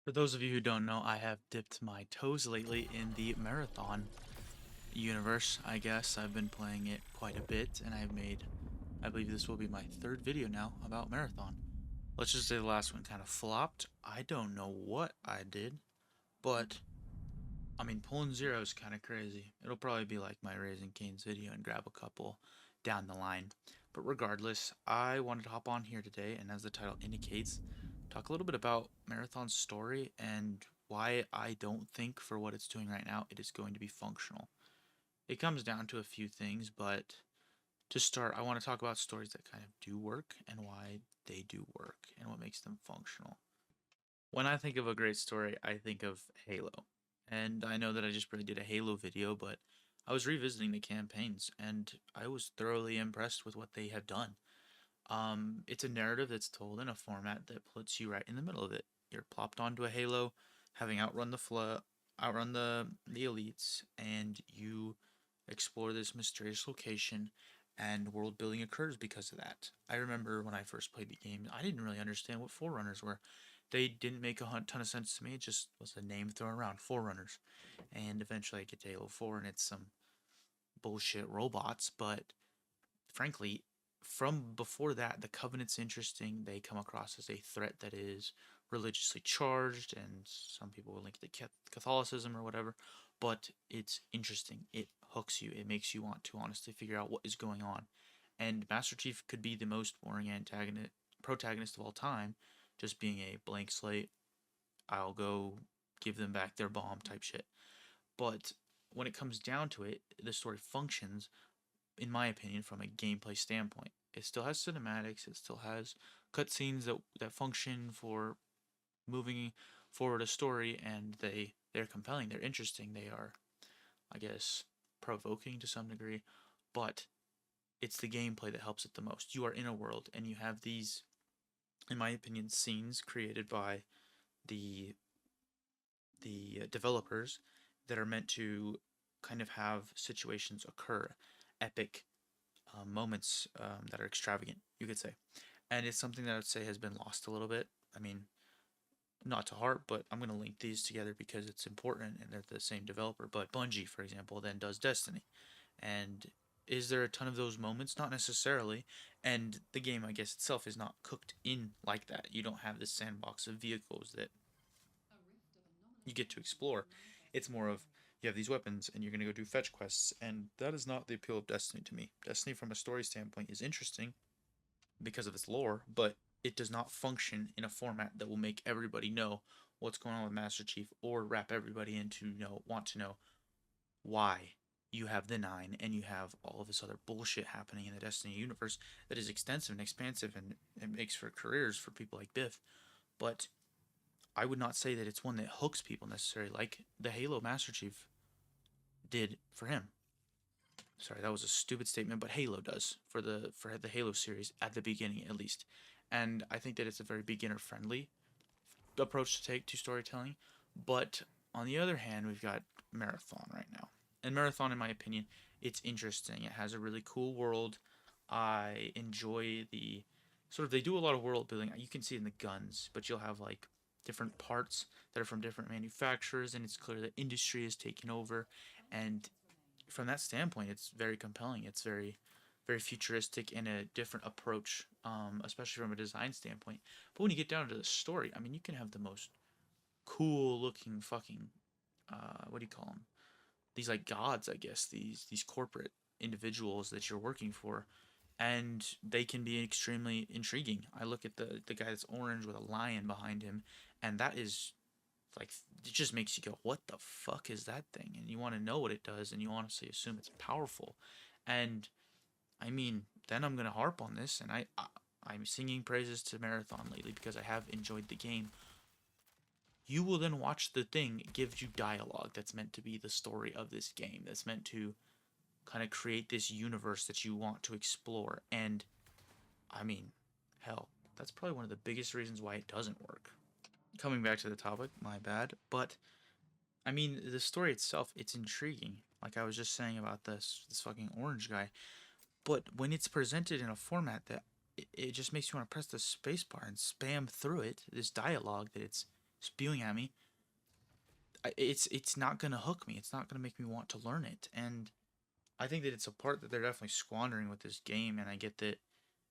For those of you who don't know, I have dipped my toes lately in the Marathon universe, I guess. I've been playing it quite a bit, and I believe this will be my third video now about Marathon. Let's just say the last one kind of flopped. I don't know what I did, but, I mean, pulling zero is kind of crazy. It'll probably be like my Raising Cane's video and grab a couple down the line. But regardless, I wanted to hop on here today, and as the title indicates, talk a little bit about Marathon's story and why I don't think for what it's doing right now it is going to be functional. It comes down to a few things, but to start, I want to talk about stories that kind of do work and why they do work and what makes them functional. When I think of a great story, I think of Halo. And I know that I just really did a Halo video, but I was revisiting the campaigns and I was thoroughly impressed with what they have done. It's a narrative that's told in a format that puts you right in the middle of it. You're plopped onto a Halo, having outrun the elites, and you explore this mysterious location, and world building occurs because of that. I remember when I first played the game, I didn't really understand what Forerunners were. They didn't make a ton of sense to me. It just was a name thrown around, Forerunners. And eventually I get to Halo 4, and it's some bullshit robots, but frankly, from before that, the Covenant's interesting. They come across as a threat that is religiously charged, and some people will link it to Catholicism or whatever. But it's interesting. It hooks you. It makes you want to honestly figure out what is going on. And Master Chief could be the most boring protagonist of all time, just being a blank slate. I'll go give them back their bomb type shit. But when it comes down to it, the story functions in my opinion, from a gameplay standpoint. It still has cinematics. It still has cutscenes that function for moving forward a story, and they're compelling. They're interesting. They are, I guess, provoking to some degree, but it's the gameplay that helps it the most. You are in a world, and you have these, in my opinion, scenes created by the developers that are meant to kind of have situations occur, epic moments that are extravagant, you could say. And it's something that I would say has been lost a little bit. I mean, not to heart, but I'm going to link these together because it's important and they're the same developer. But Bungie, for example, then does Destiny. And is there a ton of those moments? Not necessarily. And the game, I guess, itself is not cooked in like that. You don't have this sandbox of vehicles that you get to explore. It's more of you have these weapons and you're going to go do fetch quests, and that is not the appeal of Destiny to me. Destiny, from a story standpoint, is interesting because of its lore, but it does not function in a format that will make everybody know what's going on with Master Chief or wrap everybody into want to know why you have the Nine and you have all of this other bullshit happening in the Destiny universe that is extensive and expansive, and it makes for careers for people like Biff. But I would not say that it's one that hooks people necessarily like the Halo Master Chief did for him. Sorry, that was a stupid statement, but Halo does for the Halo series at the beginning at least. And I think that it's a very beginner friendly approach to take to storytelling. But on the other hand, we've got Marathon right now. And Marathon, in my opinion, it's interesting. It has a really cool world. I enjoy the sort of, they do a lot of world building. You can see it in the guns, but you'll have like different parts that are from different manufacturers, and it's clear that industry is taking over. And from that standpoint, it's very compelling. It's very futuristic and a different approach, especially from a design standpoint. But when you get down to the story, I mean, you can have the most cool looking fucking what do you call them? These like gods, I guess. These corporate individuals that you're working for, and they can be extremely intriguing. I look at the guy that's orange with a lion behind him, and that is like, it just makes you go, what the fuck is that thing? And you want to know what it does, and you honestly assume it's powerful. And I mean, then I'm gonna harp on this, and I'm singing praises to Marathon lately because I have enjoyed the game. You will then watch the thing. It gives you dialogue that's meant to be the story of this game. That's meant to kind of create this universe that you want to explore. And I mean, hell, that's probably one of the biggest reasons why it doesn't work. Coming back to the topic, my bad, but I mean, the story itself, it's intriguing. Like I was just saying about this fucking orange guy. But when it's presented in a format that it just makes you want to press the spacebar and spam through it, this dialogue that it's spewing at me, it's not gonna hook me. It's not gonna make me want to learn it. And I think that it's a part that they're definitely squandering with this game. And I get that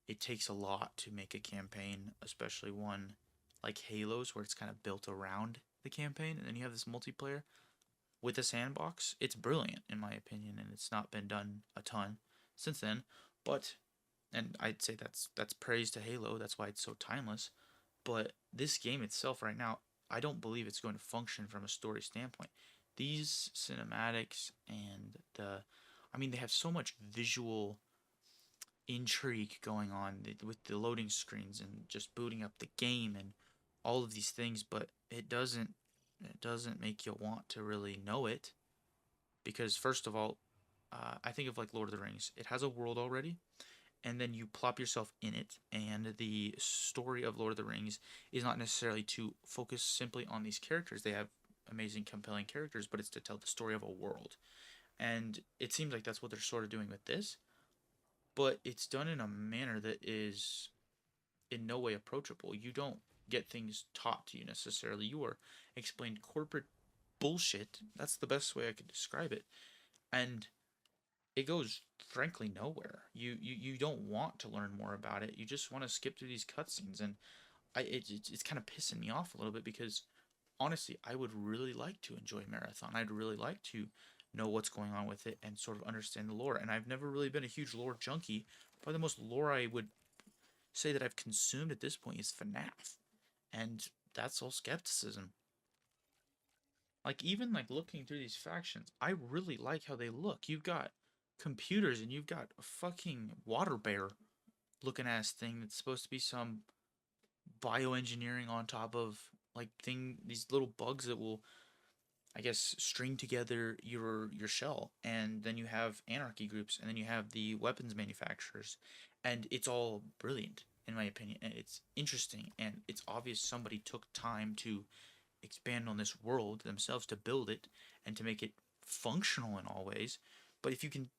it takes a lot to make a campaign, especially one like Halo's, where it's kind of built around the campaign, and then you have this multiplayer with a sandbox. It's brilliant in my opinion, and it's not been done a ton since then. But and I'd say that's praise to Halo. That's why it's so timeless. But this game itself right now, I don't believe it's going to function from a story standpoint. These cinematics and I mean, they have so much visual intrigue going on with the loading screens and just booting up the game and all of these things, but it doesn't make you want to really know it because first of all, I think of like Lord of the Rings. It has a world already, and then you plop yourself in it, and the story of Lord of the Rings is not necessarily to focus simply on these characters. They have amazing, compelling characters, but it's to tell the story of a world. And it seems like that's what they're sort of doing with this, but it's done in a manner that is in no way approachable. You don't get things taught to you necessarily. You are explained corporate bullshit. That's the best way I could describe it. And it goes frankly nowhere. You don't want to learn more about it. You just want to skip through these cutscenes, and it's kind of pissing me off a little bit because honestly, I would really like to enjoy Marathon. I'd really like to know what's going on with it and sort of understand the lore. And I've never really been a huge lore junkie. Probably the most lore I would say that I've consumed at this point is FNAF, and that's all skepticism. Like even like looking through these factions, I really like how they look. You've got computers and you've got a fucking water bear looking ass thing that's supposed to be some bioengineering on top of like these little bugs that will I guess string together your shell, and then you have anarchy groups, and then you have the weapons manufacturers, and it's all brilliant in my opinion. And it's interesting, and it's obvious somebody took time to expand on this world themselves to build it and to make it functional in all ways. But if you can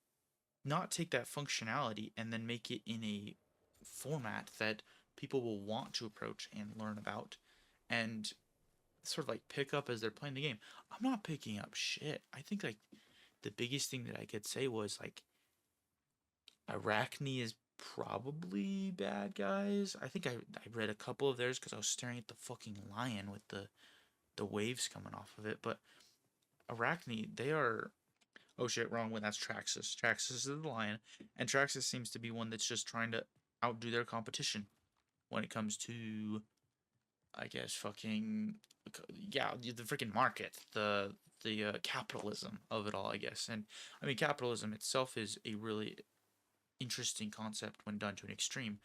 not take that functionality and then make it in a format that people will want to approach and learn about and sort of like pick up as they're playing the game. I'm not picking up shit. I think like the biggest thing that I could say was like Arachne is probably bad guys. I think I read a couple of theirs because I was staring at the fucking lion with the waves coming off of it. But Arachne, they are. Oh shit, wrong one. That's Traxxas. Traxxas is the lion, and Traxxas seems to be one that's just trying to outdo their competition when it comes to I guess fucking yeah, the freaking market, the capitalism of it all, I guess. And I mean, capitalism itself is a really interesting concept when done to an extreme.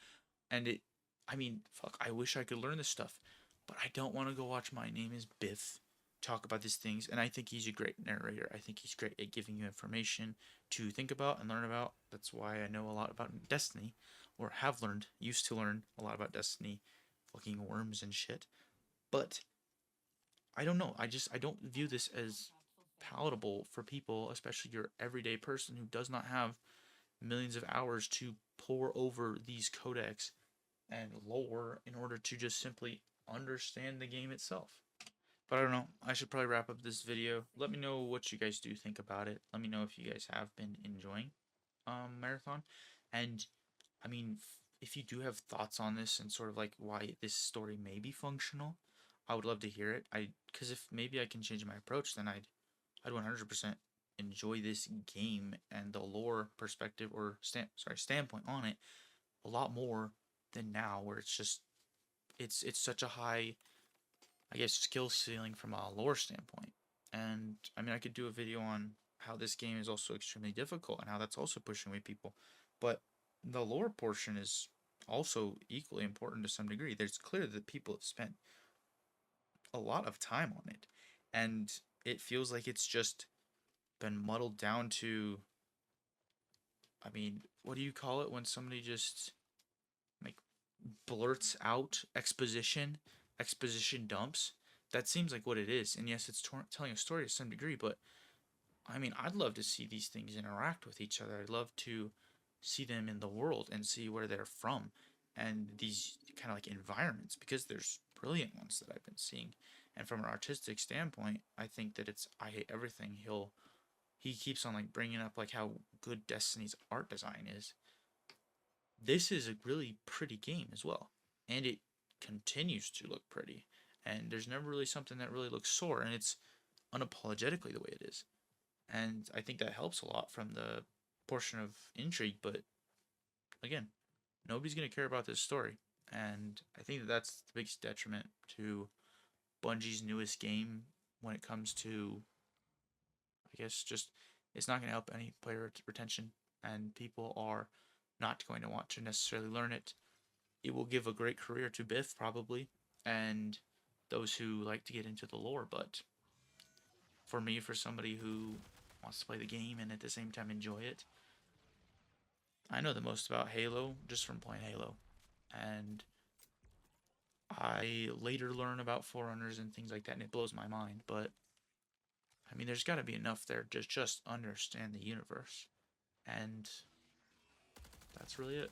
And I mean, fuck, I wish I could learn this stuff, but I don't want to go watch My Name Is Biff talk about these things. And I think he's a great narrator. I think he's great at giving you information to think about and learn about. That's why I know a lot about Destiny, or have learned, used to learn a lot about Destiny, fucking worms and shit. But I don't know. I don't view this as palatable for people, especially your everyday person who does not have millions of hours to pour over these codecs and lore in order to just simply understand the game itself. But I don't know. I should probably wrap up this video. Let me know what you guys do think about it. Let me know if you guys have been enjoying Marathon. And I mean, if you do have thoughts on this and sort of like why this story may be functional, I would love to hear it. Because if maybe I can change my approach, then I'd 100% enjoy this game and the lore perspective or standpoint on it a lot more than now, where it's such a high, I guess, skill ceiling from a lore standpoint. And I mean, I could do a video on how this game is also extremely difficult and how that's also pushing away people. But the lore portion is also equally important to some degree. There's clear that people have spent a lot of time on it. And it feels like it's just been muddled down to, I mean, what do you call it when somebody just like blurts out exposition dumps? That seems like what it is. And yes, it's telling a story to some degree, but I mean, I'd love to see these things interact with each other. I'd love to see them in the world and see where they're from and these kind of like environments, because there's brilliant ones that I've been seeing. And from an artistic standpoint, I think that it's I hate everything. He keeps on like bringing up like how good Destiny's art design is. This is a really pretty game as well, and it continues to look pretty. And there's never really something that really looks sore, and it's unapologetically the way it is. And I think that helps a lot from the portion of intrigue. But again, nobody's gonna care about this story, and I think that that's the biggest detriment to Bungie's newest game when it comes to, I guess, just it's not gonna help any player retention, and people are not going to want to necessarily learn it. It will give a great career to Biff probably, and those who like to get into the lore. But for me, for somebody who wants to play the game and at the same time enjoy it, I know the most about Halo just from playing Halo, and I later learn about Forerunners and things like that, and it blows my mind. But I mean, there's got to be enough there to just understand the universe, and that's really it.